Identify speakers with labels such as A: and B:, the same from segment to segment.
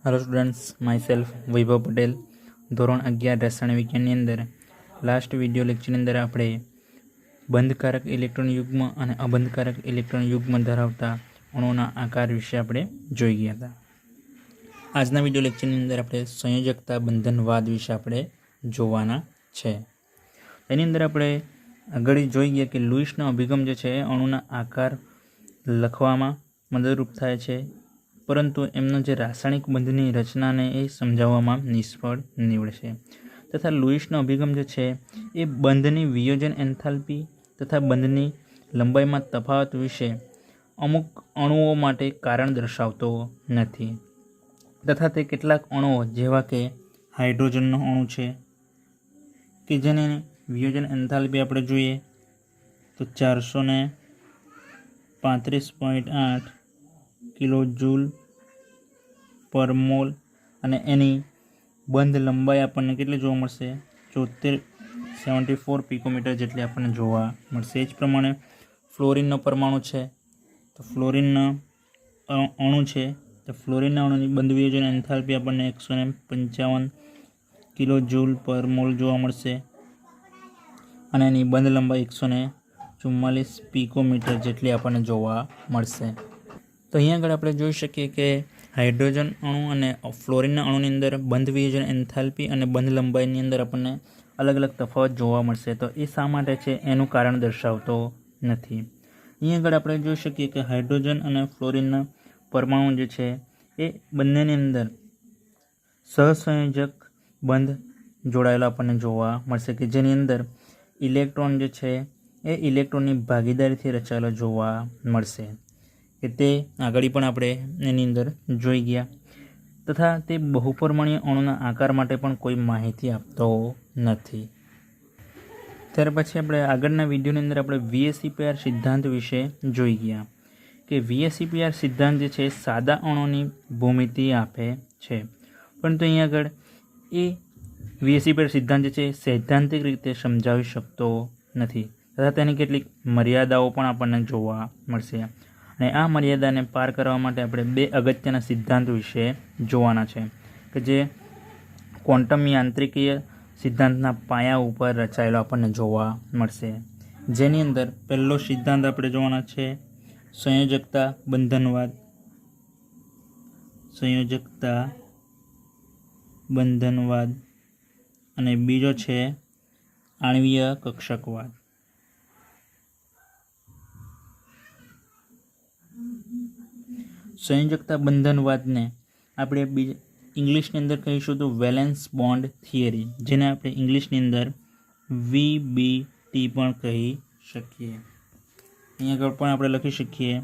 A: Hello students, my self वैभव पटेल। ધોરણ 11 રસાયણ વિજ્ઞાનની અંદર લાસ્ટ વિડીયો લેક્ચરની અંદર આપણે બંધકારક ઇલેક્ટ્રોન યુગ્મ અને અબંધકારક ઇલેક્ટ્રોન યુગ્મ ધરાવતા અણુઓના આકાર વિશે આપણે જોઈ ગયા હતા। આજના વિડીયો લેક્ચરની અંદર આપણે સંયોજકતા બંધનવાદ વિશે આપણે જોવાના છે। એની અંદર આપણે આગળ જોઈ ગયા કે લુઈસનો અભિગમ જે છે અણુના આકાર લખવામાં મદદરૂપ થાય છે, પરંતુ એમનો જે રાસાયણિક બંધની રચનાને એ સમજાવવામાં નિષ્ફળ નીવડશે। તથા લુઈસનો અભિગમ જે છે એ બંધની વિયોજન એન્થાલ્પી તથા બંધની લંબાઈમાં તફાવત વિશે અમુક અણુઓ માટે કારણ દર્શાવતો નથી, તથા તે કેટલાક અણુઓ જેવા કે હાઇડ્રોજનનો અણુ છે કે જેને વિયોજન એન્થાલ્પી આપણે જોઈએ તો 435.8 કિલો જૂલ પર મોલ અને એની બંધ લંબાઈ આપણને કેટલી જોવા મળશે 74 પિકોમીટર જેટલી આપણને જોવા મળશે। એ જ પ્રમાણે ફ્લોરિનનો પરમાણુ છે તો ફ્લોરિનનો અણુ છે તો ફ્લોરિનના અણુની બંધ વિયોજન એન્થાલ્પી આપણને 155 કિલો જૂલ પર મોલ જોવા મળશે અને એની બંધ લંબાઈ 144 પિકોમીટર જેટલી આપણને જોવા મળશે। તો અહીંયા આગળ આપણે જોઈ શકીએ કે હાઇડ્રોજન અણુ અને ફ્લોરિનના અણુની અંદર બંધ વિયોજન એન્થાલ્પી અને બંધ લંબાઈની અંદર આપણને અલગ અલગ તફાવત જોવા મળશે। તો એ શા માટે છે એનું કારણ દર્શાવતો નથી। અહીંયા આગળ આપણે જોઈ શકીએ કે હાઇડ્રોજન અને ફ્લોરિનના પરમાણુ જે છે એ બંનેની અંદર સહસંયોજક બંધ જોડાયેલો આપણને જોવા મળશે કે જેની અંદર ઇલેક્ટ્રોન જે છે એ ઇલેક્ટ્રોનની ભાગીદારીથી રચાયેલો જોવા મળશે કે તે આગળ પણ આપણે એની અંદર જોઈ ગયા। તથા તે બહુપરમાણીય અણુના આકાર માટે પણ કોઈ માહિતી આપતો નથી। ત્યાર પછી આપણે આગળના વિડીયોની અંદર આપણે VSEPR સિદ્ધાંત વિશે જોઈ ગયા કે VSEPR સિદ્ધાંત જે છે સાદા અણુની ભૂમિતિ આપે છે, પરંતુ અહીં આગળ એ VSEPR સિદ્ધાંત જે છે સૈદ્ધાંતિક રીતે સમજાવી શકતો નથી તથા તેની કેટલીક મર્યાદાઓ પણ આપણને જોવા મળશે અને આ મર્યાદાને પાર કરવા માટે આપણે બે અગત્યના સિદ્ધાંત વિશે જોવાના છે કે જે ક્વોન્ટમ યાંત્રિકીય સિદ્ધાંતના પાયા ઉપર રચાયેલો આપણને જોવા મળશે। જેની અંદર પહેલો સિદ્ધાંત આપણે જોવાના છે સંયોજકતા બંધનવાદ। સંયોજકતા બંધનવાદ અને બીજો છે આણ્વીય કક્ષકવાદ। સંયોજકતા બંધનવાદને આપણે ઇંગ્લિશની અંદર કહીશું તો વેલેન્સ બોન્ડ થિયરી, જેને આપણે ઇંગ્લિશની અંદર VBT પણ કહી શકીએ। અહીંયા આગળ પણ આપણે લખી શકીએ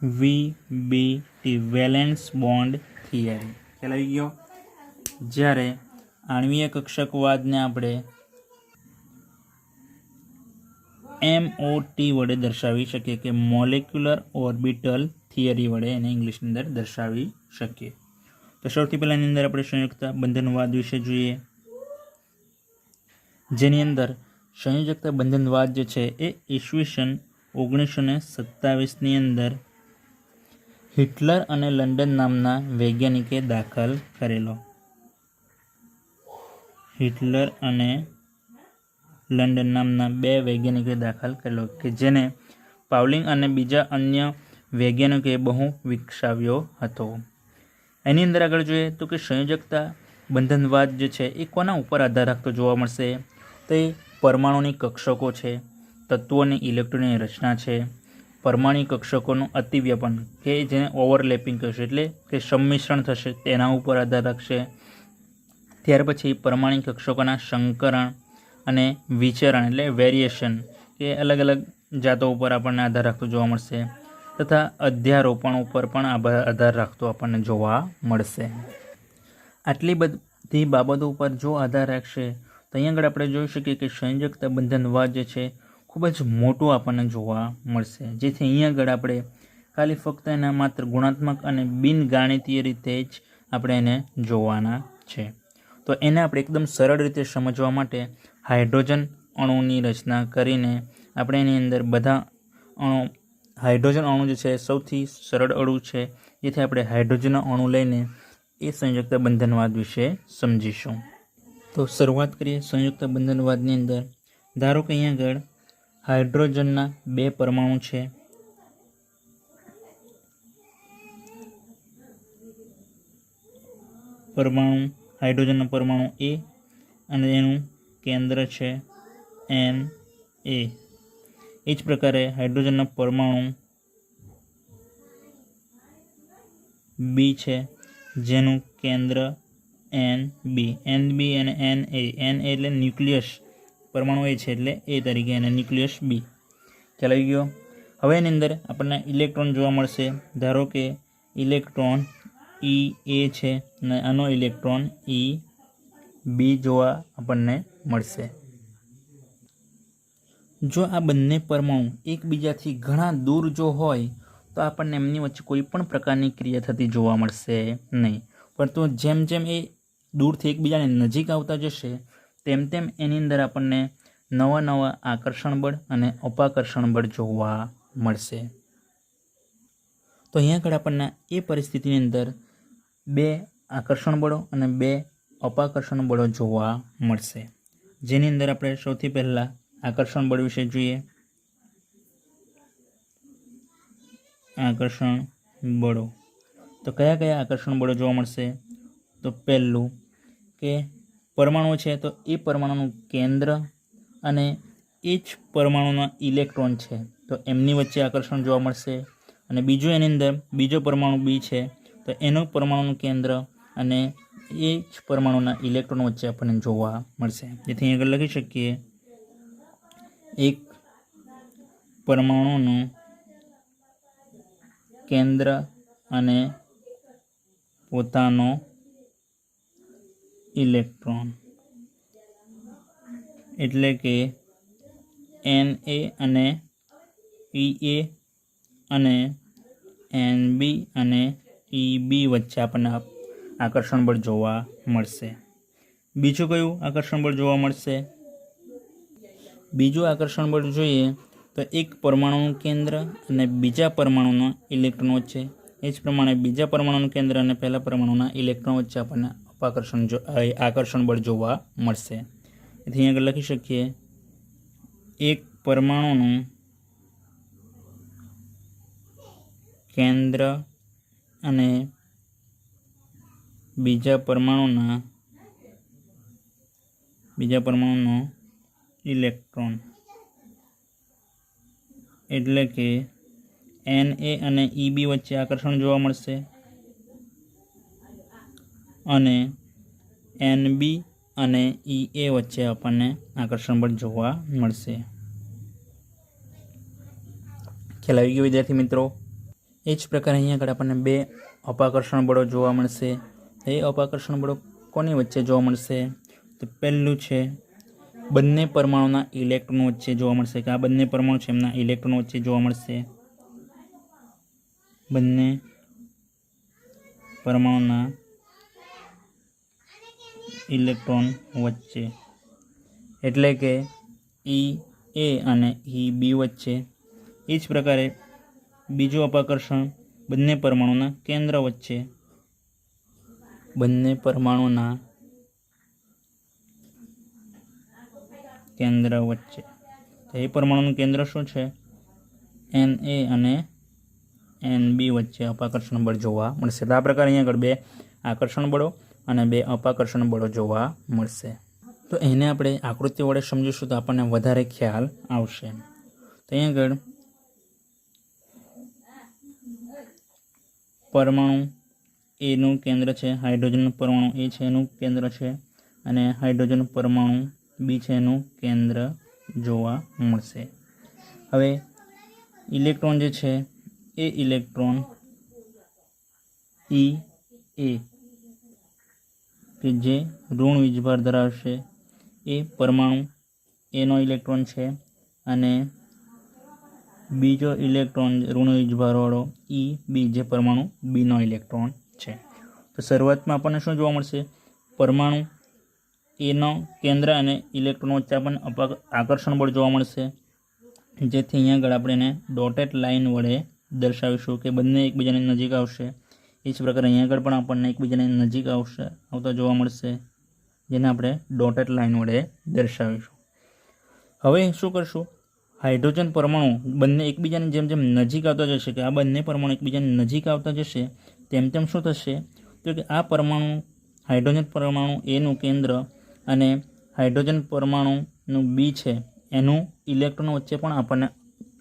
A: VBT વેલેન્સ બોન્ડ થિયરી। ખ્યાલ આવી ગયો? જ્યારે આણ્વીય કક્ષકવાદને આપણે MOT વડે દર્શાવી શકીએ કે મોલેક્યુલર ઓર્બિટલ થિયરી વડે એને ઇંગ્લિશની અંદર દર્શાવી શકીએ। તો સૌથી પહેલાં એની અંદર આપણે સંયોજકતા બંધનવાદ વિશે જોઈએ, જેની અંદર સંયોજકતા બંધનવાદ જે છે એ ઈસવીસન 1927ની અંદર હિટલર અને લંડન નામના વૈજ્ઞાનિકે દાખલ કરેલો। હિટલર અને લંડન નામના બે વૈજ્ઞાનિકોએ દાખલ કરેલો કે જેને પાવલિંગ અને બીજા અન્ય વૈજ્ઞાનિકોએ બહુ વિકસાવ્યો હતો। એની અંદર આગળ જોઈએ તો કે સંયોજકતા બંધનવાદ જે છે એ કોના ઉપર આધાર રાખતો જોવા મળશે? તો એ પરમાણુની કક્ષકો છે, તત્વોની ઇલેક્ટ્રોનની રચના છે, પરમાણુ કક્ષકોનું અતિવ્યાપન કે જેને ઓવરલેપિંગ કહેશે એટલે કે સંમિશ્રણ થશે તેના ઉપર આધાર રાખશે। ત્યાર પછી પરમાણુ કક્ષકોના સંકરણ અને વિચરણ એટલે વેરિએશન કે અલગ અલગ જાતો ઉપર આપણને આધાર રાખતો જોવા મળશે તથા અધ્યારોપણ ઉપર પણ આધાર રાખતો આપણને જોવા મળશે। આટલી બધી બાબતો ઉપર જો આધાર રાખશે તો અહીં આગળ આપણે જોઈ શકીએ કે સંયોજકતા બંધનવાદ જે છે ખૂબ જ મોટું આપણને જોવા મળશે, જેથી અહીં આગળ આપણે ખાલી ફક્ત એના માત્ર ગુણાત્મક અને બિનગાણિતીય રીતે જ આપણે એને જોવાના છે। તો એને આપણે એકદમ સરળ રીતે સમજવા માટે હાઇડ્રોજન અણુની રચના કરીને આપણે એની અંદર બધા અણુ હાઇડ્રોજન અણુ જે છે સૌથી સરળ અણુ છે, જેથી આપણે હાઇડ્રોજનનો અણુ લઈને એ સંયુક્ત બંધનવાદ વિશે સમજીશું. તો શરૂઆત કરીએ સંયુક્ત બંધનવાદની અંદર. ધારો કે અહીંયા આગળ હાઇડ્રોજનના 2 પરમાણુ છે. હાઇડ્રોજનનો પરમાણુ એ અને એનું કેન્દ્ર છે Na. એ જ પ્રકારે હાઇડ્રોજનનો પરમાણુ બી છે, જેનું કેન્દ્ર Nb અને Na એટલે ન્યુક્લિયસ, પરમાણુ એ છે એટલે એ તરીકે એને ન્યુક્લિયસ બી. ખ્યાલ આવી ગયો. હવે એની અંદર આપણને ઇલેક્ટ્રોન જોવા મળશે. ધારો કે ઇલેક્ટ્રોન E a છે અને આનો ઇલેક્ટ્રોન E b જોવા આપણને મળશે. જો આ બંને પરમાણુ એકબીજાથી ઘણા દૂર જો હોય તો આપણને એમની વચ્ચે કોઈ પણ પ્રકારની ક્રિયા થતી જોવા મળશે નહીં. પરંતુ જેમ જેમ એ દૂરથી એકબીજાને નજીક આવતા જશે તેમ તેમ એની અંદર આપણને નવા નવા આકર્ષણ બળ અને અપાકર્ષણ બળ જોવા મળશે. તો અહીંયા આગળ આપણને એ પરિસ્થિતિની અંદર 2 આકર્ષણ બળો અને 2 અપાકર્ષણ બળો જોવા મળશે. જેની અંદર આપણે સૌથી પહેલાં આકર્ષણ બળ વિશે જોઈએ. આકર્ષણ બળો તો કયા કયા આકર્ષણ બળો જોવા મળશે? તો પહેલું કે પરમાણુ છે તો એ પરમાણુનું કેન્દ્ર અને એ જ પરમાણુના ઇલેક્ટ્રોન છે તો એમની વચ્ચે આકર્ષણ જોવા મળશે. અને બીજું એની અંદર બીજો પરમાણુ બી છે તો એનું પરમાણુનું કેન્દ્ર અને એ જ પરમાણુના ઇલેક્ટ્રોન વચ્ચે આપણને જોવા મળશે. જેથી અહીં આગળ લખી શકીએ એક પરમાણુનું કેન્દ્ર અને પોતાનો ઇલેક્ટ્રોન, એટલે કે Na અને Ea અને Nb અને Eb વચ્ચે આપણને આકર્ષણ બળ જોવા મળશે. બીજું કયું આકર્ષણ બળ જોવા મળશે? બીજું આકર્ષણ બળ જોઈએ તો એક પરમાણુનું કેન્દ્ર અને બીજા પરમાણુના ઇલેક્ટ્રોન વચ્ચે, એ જ પ્રમાણે બીજા પરમાણુનું કેન્દ્ર અને પહેલા પરમાણુના ઇલેક્ટ્રોન વચ્ચે આપણને આકર્ષણ બળ જોવા મળશે. તેથી અહીં આગળ લખી શકીએ એક પરમાણુનું કેન્દ્ર અને બીજા પરમાણુનો ઇલેક્ટ્રોન, એટલે કે Na અને Eb વચ્ચે આકર્ષણ જોવા મળશે અને Nb અને Ea વચ્ચે આપણને આકર્ષણ બળ જોવા મળશે. ખ્યાલ આવી ગયો વિદ્યાર્થી મિત્રો? એ જ પ્રકારે અહીંયા આગળ આપણને 2 અપાકર્ષણ બળો જોવા મળશે. એ અપાકર્ષણ બળો કોની વચ્ચે જોવા મળશે? તો પહેલું છે બંને પરમાણુના ઇલેક્ટ્રોન વચ્ચે જોવા મળશે, કે આ બંને પરમાણુ છે એમના ઇલેક્ટ્રોન વચ્ચે જોવા મળશે. બંને પરમાણુના ઇલેક્ટ્રોન વચ્ચે, એટલે કે Ea અને Eb વચ્ચે. એ જ પ્રકારે બીજું અપાકર્ષણ બંને પરમાણુના કેન્દ્ર વચ્ચે, બંને પરમાણુના કેન્દ્ર વચ્ચે. તો એ પરમાણુનું કેન્દ્ર શું છે? Na અને Nb વચ્ચે અપાકર્ષણ બળ જોવા મળશે. તો આ પ્રકારે અહીંયા આગળ 2 આકર્ષણ બળો અને 2 અપાકર્ષણ બળો જોવા મળશે. તો એને આપણે આકૃતિ વડે સમજીશું તો આપણને વધારે ખ્યાલ આવશે. તો અહીંયા આગળ પરમાણુ એનું કેન્દ્ર છે, હાઇડ્રોજનનું પરમાણુ એ છે એનું કેન્દ્ર છે અને હાઇડ્રોજનનું પરમાણુ બી છે એનું કેન્દ્ર જોવા મળશે. હવે ઇલેક્ટ્રોન જે છે એ ઇલેક્ટ્રોન Ea કે જે ઋણ વીજભાર ધરાવશે એ પરમાણુ એનો ઇલેક્ટ્રોન છે અને બીજો ઇલેક્ટ્રોન ઋણ વીજભારવાળો Eb જે પરમાણુ બીનો ઇલેક્ટ્રોન છે. તો શરૂઆતમાં આપણને શું જોવા મળશે? પરમાણુ એનો કેન્દ્ર અને ઇલેક્ટ્રોન વચ્ચે આપણને આકર્ષણ બળ જોવા મળશે. જેથી અહીંયા આગળ આપણે એને ડોટેડ લાઇન વડે દર્શાવીશું કે બંને એકબીજાની નજીક આવશે। એ જ પ્રકારે અહીંયા આગળ પણ આપણને એકબીજાની નજીક આવતા જોવા મળશે, જેને આપણે ડોટેડ લાઇન વડે દર્શાવીશું। હવે શું કરશું, હાઇડ્રોજન પરમાણુ બંને એકબીજાની જેમ જેમ નજીક આવતા જશે, કે આ બંને પરમાણુ એકબીજાની નજીક આવતા જશે, તેમ તેમ શું થશે, તો કે આ પરમાણુ હાઇડ્રોજન પરમાણુ એનું કેન્દ્ર અને હાઇડ્રોજન પરમાણુનું બી છે એનું ઇલેક્ટ્રોન વચ્ચે પણ આપણને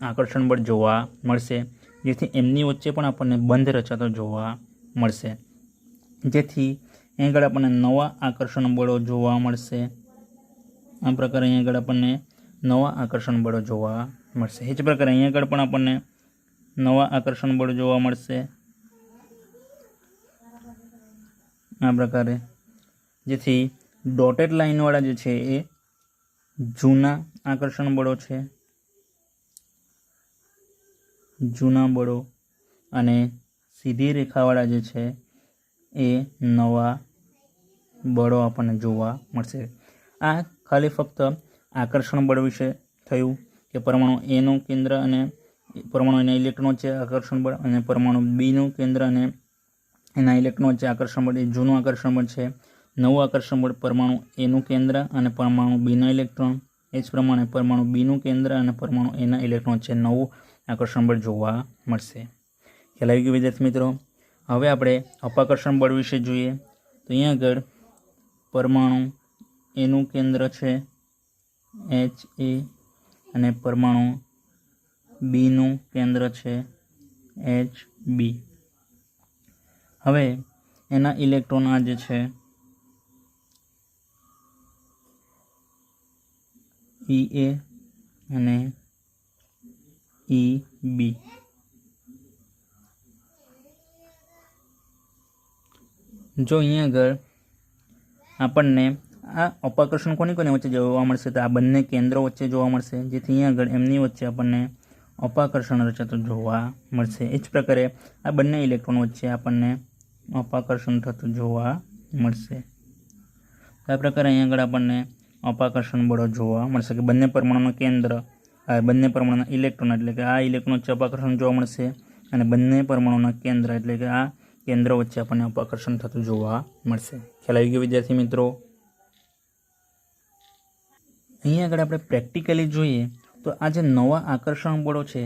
A: આકર્ષણ બળ જોવા મળશે, જેથી એમની વચ્ચે પણ આપણને બંધ રચાતો જોવા મળશે, જેથી અહીં આગળ આપણને નવા આકર્ષણ બળો જોવા મળશે। આ પ્રકારે અહીં આગળ આપણને નવા આકર્ષણ બળો જોવા મળશે। એ જ પ્રકારે અહીં આગળ પણ આપણને નવા આકર્ષણ બળો જોવા મળશે આ પ્રકારે, જેથી ડોટેડ લાઇનવાળા જે છે એ જૂના આકર્ષણ બળો છે, જૂના બળો, અને સીધી રેખાવાળા જે છે એ નવા બળો આપણને જોવા મળશે। આ ખાલી ફક્ત આકર્ષણ બળ વિશે થયું કે પરમાણુ એનું કેન્દ્ર અને પરમાણુ એના ઇલેક્ટ્રોન વચ્ચે આકર્ષણ બળ, અને પરમાણુ બીનું કેન્દ્ર અને એના ઇલેક્ટ્રોન વચ્ચે આકર્ષણ બળ એ જૂનું આકર્ષણ બળ છે। નવું આકર્ષણ બળ પરમાણુ એનું કેન્દ્ર અને પરમાણુ બીના ઇલેક્ટ્રોન, એ જ પ્રમાણે પરમાણુ બીનું કેન્દ્ર અને પરમાણુ એના ઇલેક્ટ્રોન વચ્ચે નવું આકર્ષણ બળ જોવા મળશે। ખ્યાલ આવી ગયો વિદ્યાર્થી મિત્રો। હવે આપણે અપાકર્ષણ બળ વિશે જોઈએ તો અહીંયા આગળ પરમાણુ એનું કેન્દ્ર છે એચ એ અને પરમાણુ બીનું કેન્દ્ર છે એચ બી। હવે એના ઇલેક્ટ્રોન આ જે છે ઈ એ અને ઈ બી। જો અહીંયા આગળ આપણને આ અપાકર્ષણ કોની કોની વચ્ચે જોવા મળશે, તો આ બંને કેન્દ્રો વચ્ચે જોવા મળશે, જેથી અહીંયા આગળ એમની વચ્ચે આપણને અપાકર્ષણ રચાતું જોવા મળશે। એ જ પ્રકારે આ બંને ઇલેક્ટ્રોન વચ્ચે આપણને અપાકર્ષણ થતું જોવા મળશે। આ પ્રકારે અહીંયા આગળ આપણને અપાકર્ષણ બળો જોવા મળશે કે બંને પરમાણુનું કેન્દ્ર, બંને પરમાણુના ઇલેક્ટ્રોન એટલે કે આ ઇલેક્ટ્રોન વચ્ચે અપાકર્ષણ જોવા મળશે, અને બંને પરમાણુના કેન્દ્ર એટલે કે આ કેન્દ્ર વચ્ચે આપણને અપાકર્ષણ થતું જોવા મળશે। ખ્યાલ આવી ગયો વિદ્યાર્થી મિત્રો। અહીંયા આગળ આપણે પ્રેક્ટિકલી જોઈએ તો આ જે નવા આકર્ષણ બળો છે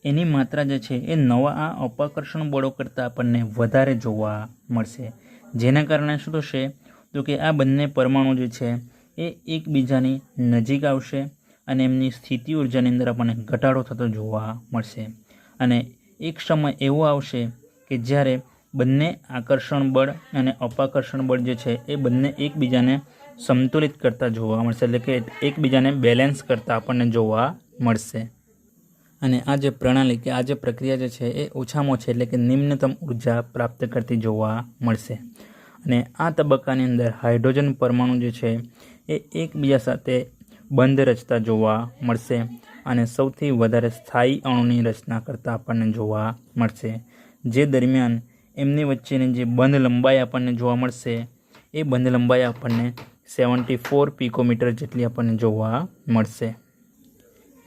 A: એની માત્રા જે છે એ નવા આ અપાકર્ષણ બળો કરતાં આપણને વધારે જોવા મળશે, જેના કારણે શું થશે, તો કે આ બંને પરમાણુ જે છે એ એકબીજાની નજીક આવશે અને એમની સ્થિતિ ઉર્જાની અંદર આપણને ઘટાડો થતો જોવા મળશે, અને એક સમય એવો આવશે કે જ્યારે બંને આકર્ષણ બળ અને અપાકર્ષણ બળ જે છે એ બંને એકબીજાને સંતુલિત કરતા જોવા મળશે, એટલે કે એકબીજાને બેલેન્સ કરતા આપણને જોવા મળશે। અને આ જે પ્રણાલી કે આ જે પ્રક્રિયા જે છે એ ઓછામાં ઓછી એટલે કે નિમ્નતમ ઉર્જા પ્રાપ્ત કરતી જોવા મળશે। અને આ તબક્કાની અંદર હાઇડ્રોજન પરમાણુ જે છે એ એકબીજા સાથે બંધ રચતા જોવા મળશે અને સૌથી વધારે સ્થાયી અણુની રચના કરતાં આપણને જોવા મળશે, જે દરમિયાન એમની વચ્ચેની જે બંધ લંબાઈ આપણને જોવા મળશે એ બંધ લંબાઈ આપણને 74 પિકોમીટર જેટલી આપણને જોવા મળશે।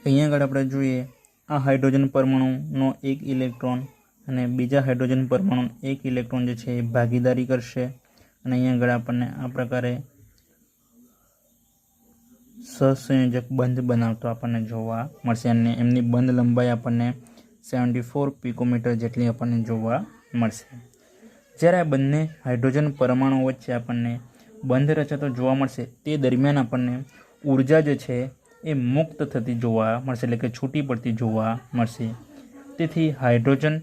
A: અહીંયા આગળ આપણે જોઈએ આ હાઇડ્રોજન પરમાણુનો એક ઇલેક્ટ્રોન અને બીજા હાઇડ્રોજન પરમાણુ એક ઇલેક્ટ્રોન જે છે એ ભાગીદારી કરશે, અને અહીંયા આગળ આપણને આ પ્રકારે સહસંયોજક બંધ બનાવતો આપણને જોવા મળશે, અને એમની બંધ લંબાઈ આપણને 74 પિકોમીટર જેટલી આપણને જોવા મળશે। જ્યારે આ બંને હાઇડ્રોજન પરમાણુ વચ્ચે આપણને બંધ રચાતો જોવા મળશે તે દરમિયાન આપણને ઉર્જા જે છે એ મુક્ત થતી જોવા મળશે, એટલે કે છૂટી પડતી જોવા મળશે। તેથી હાઇડ્રોજન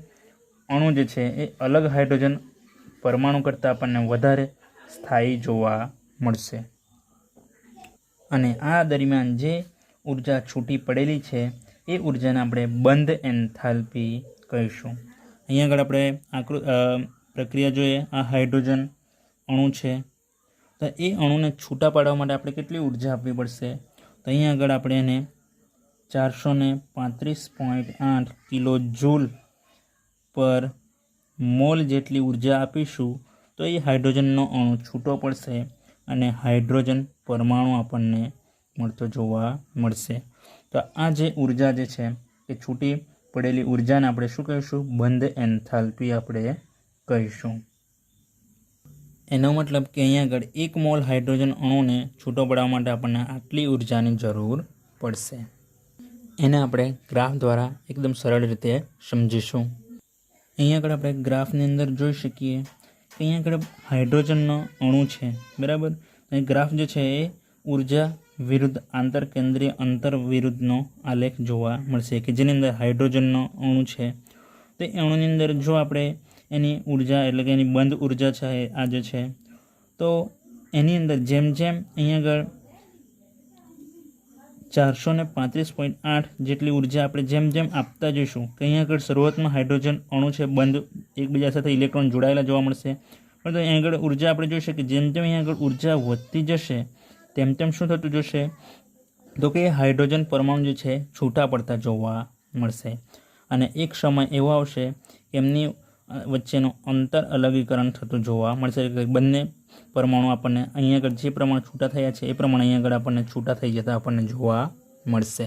A: અણુ જે છે એ અલગ હાઇડ્રોજન પરમાણુ કરતાં આપણને વધારે સ્થાયી જોવા મળશે, અને આ દરમિયાન જે ઉર્જા છૂટી પડેલી છે એ ઉર્જાને આપણે બંધ એન્થાલ્પી કહીશું। અહીંયા આગળ આપણે પ્રક્રિયા જોઈએ, આ હાઇડ્રોજન અણુ છે તો એ અણુને છૂટા પાડવા માટે આપણે કેટલી ઉર્જા આપવી પડશે, તો અહીંયા આગળ આપણે એને 435.8 કિલો જૂલ પર મોલ જેટલી ઉર્જા આપીશું તો એ હાઇડ્રોજનનો અણુ છૂટો પડશે અને હાઇડ્રોજન પરમાણુ આપણને મળતો જોવા મળશે। તો તો આ જે ઉર્જા જે છે એ છૂટી પડેલી ઉર્જાને આપણે શું કહીશું? બંધ એન્થાલ્પી આપણે કહીશું. એનો મતલબ કે અહીંયા આગળ 1 મોલ હાઇડ્રોજન અણુને છૂટો પાડવા માટે આપણને આટલી ઉર્જાની જરૂર પડશે. એને આપણે ગ્રાફ દ્વારા એકદમ સરળ રીતે સમજીશું. અહીંયા આગળ આપણે ગ્રાફની અંદર જોઈ શકીએ કે અહીંયા આગળ હાઇડ્રોજનનો અણુ છે, બરાબર. અહીં ગ્રાફ જે છે એ ઉર્જા વિરુદ્ધ આંતરકેન્દ્રીય અંતર વિરુદ્ધનો આલેખ જોવા મળશે કે જેની અંદર હાઇડ્રોજનનો અણુ છે. તો એ અણુની અંદર જો આપણે એની ઉર્જા એટલે કે એની બંધ ઉર્જા છે આ જે છે, તો એની અંદર જેમ જેમ અહીંયા આગળ 435.8 જેટલી ઉર્જા આપણે જેમ જેમ આપતા જઈશું કે અહીંયા આગળ શરૂઆતમાં હાઇડ્રોજન અણુ છે બંધ એકબીજા સાથે ઇલેક્ટ્રોન જોડાયેલા જોવા મળશે. પરંતુ અહીં આગળ ઉર્જા આપણે જોઈ શકીએ જેમ જેમ અહીંયા આગળ ઉર્જા વધતી જશે તેમ તેમ શું થતું જશે? તો કે હાઇડ્રોજન પરમાણુ જે છે છૂટા પડતા જોવા મળશે. અને એક સમય એવો આવશે કે એમની વચ્ચેનું અંતર અલગીકરણ થતું જોવા મળશે. બંને પરમાણુ આપણને અહીંયા આગળ જે પ્રમાણે છૂટા થયા છે એ પ્રમાણે અહીંયા આગળ આપણને છૂટા થઈ જતા આપણને જોવા મળશે.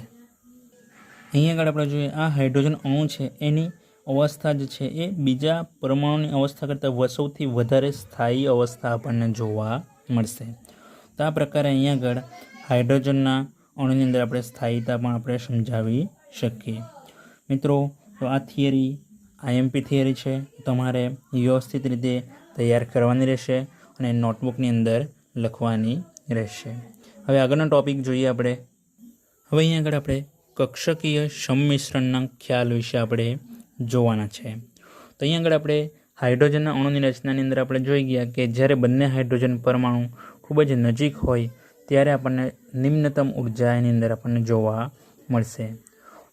A: અહીંયા આગળ આપણે જોઈએ આ હાઇડ્રોજન અણુ છે એની અવસ્થા જે છે એ બીજા પરમાણુની અવસ્થા કરતાં સૌથી વધારે સ્થાયી અવસ્થા આપણને જોવા મળશે. તો આ પ્રકારે અહીંયા આગળ હાઇડ્રોજનના અણુની અંદર આપણે સ્થાયીતા પણ આપણે સમજાવી શકીએ. મિત્રો, તો આ થિયરી આઈએમપી થિયરી છે, તમારે વ્યવસ્થિત રીતે તૈયાર કરવાની રહેશે અને નોટબુકની અંદર લખવાની રહેશે. હવે આગળનો ટૉપિક જોઈએ આપણે. હવે અહીંયા આગળ આપણે કક્ષકીય સંમિશ્રણના ખ્યાલ વિશે આપણે જોવાના છે. તો અહીંયા આગળ આપણે હાઇડ્રોજનના અણુની રચનાની અંદર આપણે જોઈ ગયા કે જ્યારે બંને હાઇડ્રોજન પરમાણુ ખૂબ જ નજીક હોય ત્યારે આપણને નિમ્નતમ ઉર્જા એની અંદર આપણને જોવા મળશે.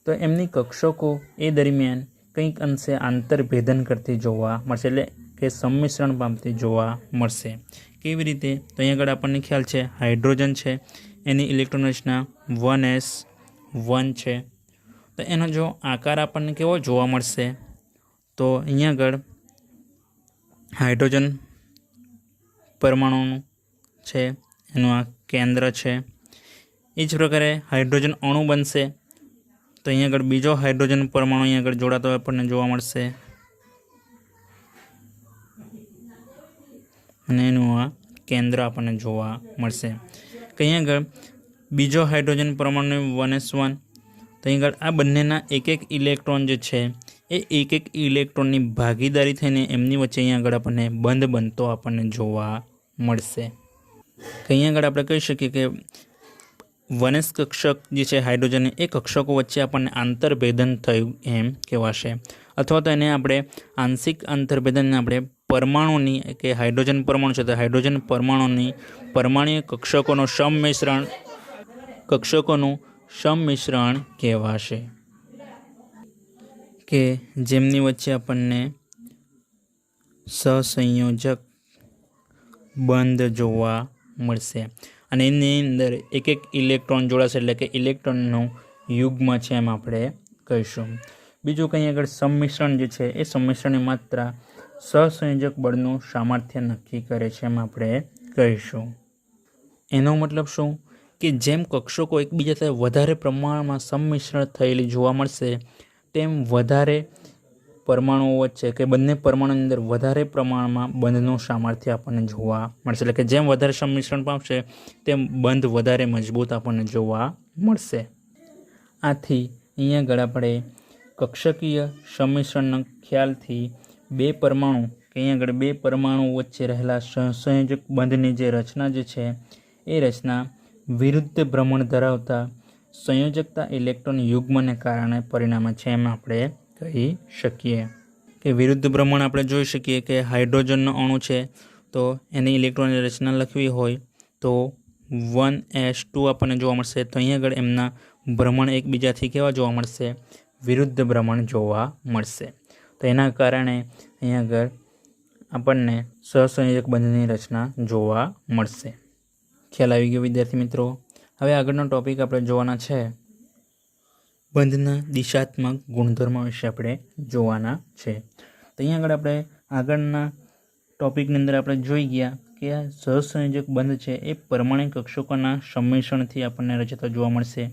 A: તો એમની કક્ષકો એ દરમિયાન કંઈક અંશે આંતરભેદન કરતી જોવા મળશે, એટલે કે સંમિશ્રણ પામતી જોવા મળશે. કેવી રીતે? તો અહીંયા આગળ આપણને ખ્યાલ છે હાઇડ્રોજન છે એની ઇલેક્ટ્રોન રચના 1s1 છે. તો એનો જો આકાર આપણને કેવો જોવા મળશે? તો અહીંયા આગળ હાઇડ્રોજન પરમાણુ છે એનું આ કેન્દ્ર છે. એ જ પ્રકારે હાઇડ્રોજન અણુ બનશે તો અહીંયા આગળ બીજો હાઇડ્રોજન પરમાણુ અહીંયા આગળ જોડાતો આપણને જોવા મળશે અને એનું આ કેન્દ્ર આપણને જોવા મળશે. કે અહીંયા આગળ બીજો હાઇડ્રોજન પરમાણુ 1s1, તો અહીં આગળ આ બંનેના એક એક ઇલેક્ટ્રોન જે છે એ એક એક ઇલેક્ટ્રોનની ભાગીદારી થઈને એમની વચ્ચે અહીંયા આગળ આપણને બંધ બનતો આપણને જોવા મળશે. કે અહીંયા આગળ આપણે કહી શકીએ કે 1s કક્ષક જે છે હાઇડ્રોજન એ કક્ષકો વચ્ચે આપણને આંતરભેદન થયું એમ કહેવાશે. અથવા તો એને આપણે આંશિક આંતરભેદનને આપણે પરમાણુની કે હાઇડ્રોજન પરમાણુ છે તો હાઇડ્રોજન પરમાણુની પરમાણુય કક્ષકોનું સંમિશ્રણ કહેવાશે કે જેમની વચ્ચે આપણને સહસંયોજક બંધ જોવા મળશે અને એની અંદર એક એક ઇલેક્ટ્રોન જોડાશે, એટલે કે ઇલેક્ટ્રોનનું યુગ્મ છે એમ આપણે કહીશું. બીજું કંઈ આગળ સંમિશ્રણ જે છે એ સંમિશ્રણની માત્રા સહસંયોજક બળનું સામર્થ્ય નક્કી કરે છે એમ આપણે કહીશું. એનો મતલબ શું? કે જેમ કક્ષકો એકબીજા સાથે વધારે પ્રમાણમાં સંમિશ્રણ થયેલી જોવા મળશે તેમ વધારે પરમાણુઓ વચ્ચે કે બંને પરમાણુની અંદર વધારે પ્રમાણમાં બંધનું સામર્થ્ય આપણને જોવા મળશે. એટલે કે જેમ વધારે સંમિશ્રણ પામશે તેમ બંધ વધારે મજબૂત આપણને જોવા મળશે. આથી અહીંયા આગળ આપણે કક્ષકીય સંમિશ્રણના ખ્યાલથી બે પરમાણુ કે અહીંયા આગળ બે પરમાણુ વચ્ચે રહેલા સહસંયોજક બંધની જે રચના જે છે એ રચના વિરુદ્ધ ભ્રમણ ધરાવતા સંયોજકતા ઇલેક્ટ્રોન યુગ્મને કારણે પરિણામે છે એમ આપણે કહી શકીએ. કે વિરુદ્ધ ભ્રમણ આપણે જોઈ શકીએ કે હાઇડ્રોજનનો અણુ છે તો એની ઇલેક્ટ્રોનની રચના લખવી હોય તો 1s2 આપણને જોવા મળશે. તો અહીંયા આગળ એમના ભ્રમણ એકબીજાથી કેવા જોવા મળશે? વિરુદ્ધ ભ્રમણ જોવા મળશે. તો એના કારણે અહીંયા આગળ આપણને સહસંયોજક બંધની રચના જોવા મળશે. ખ્યાલ આવી ગયો વિદ્યાર્થી મિત્રો? હવે આગળનો ટોપિક આપણે જોવાના છે બંધના દિશાત્મક ગુણધર્મો વિશે આપણે જોવાના છે. તો અહીંયા આગળ આપણે આગળના ટોપિકની અંદર આપણે જોઈ ગયા કે આ સહસંયોજક બંધ છે એ પરમાણુ કક્ષકોના સંમિશ્રણથી આપણને રચતો જોવા મળશે.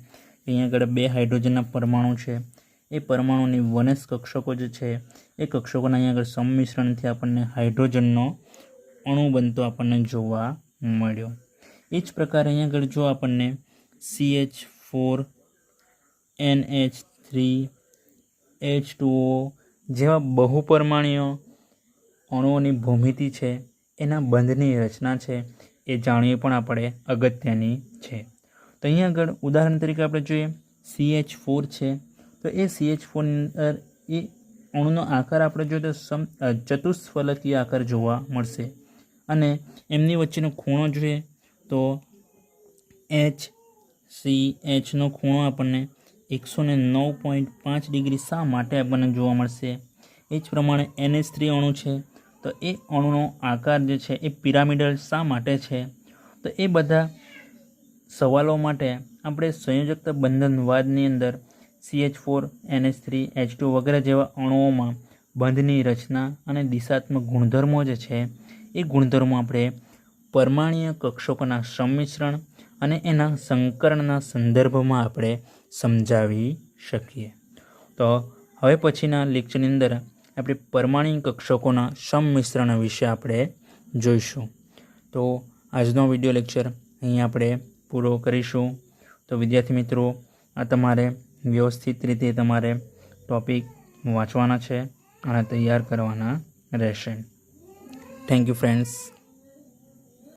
A: અહીંયા આગળ 2 હાઇડ્રોજનના પરમાણુ છે, એ પરમાણુની વનસ કક્ષકો જે છે એ કક્ષકોના અહીંયા આગળ સંમિશ્રણથી આપણને હાઇડ્રોજનનો અણુ બનતો આપણને જોવા મળ્યો। એ જ પ્રકારે અહીંયા આગળ જો આપણને CH4 NH3 H2O જેવા બહુપરમાણીય અણુઓની ભૂમિતિ છે, એના બંધની રચના છે એ જાણવી પણ આપણે અગત્યની છે। તો અહીંયા આગળ ઉદાહરણ તરીકે આપણે જોઈએ CH4 છે, તો એ CH4 ની અંદર એ અણુનો આકાર આપણે જોઈએ તો ચતુષ્ફલકીય આકાર જોવા મળશે અને એમની વચ્ચેનો ખૂણો જોઈએ તો HCHનો ખૂણો આપણને 109.5 ડિગ્રી શા માટે આપણને જોવા મળશે। એ જ પ્રમાણે NH3 અણુ છે, તો એ અણુનો આકાર જે છે એ પિરામિડલ શા માટે છે। તો એ બધા સવાલો માટે આપણે સંયોજકતા બંધનવાદની અંદર CH4 NH3 H2 વગેરે જેવા અણુઓમાં બંધની રચના અને દિશાત્મક ગુણધર્મો જે છે એ ગુણધર્મો આપણે પરમાણ્વીય કક્ષકોના સંમિશ્રણ અને એના સંકરણના સંદર્ભમાં આપણે સમજાવી શકીએ। તો હવે પછીના લેક્ચરની અંદર આપણે પરમાણ્વીય કક્ષકોના સંમિશ્રણ વિશે આપણે જોઈશું। તો આજનો વિડીયો લેક્ચર અહીં આપણે પૂરો કરીશું। તો વિદ્યાર્થી મિત્રો, આ તમારે વ્યવસ્થિત રીતે તમારે ટૉપિક વાંચવાના છે અને તૈયાર કરવાના રહેશે। Thank you friends.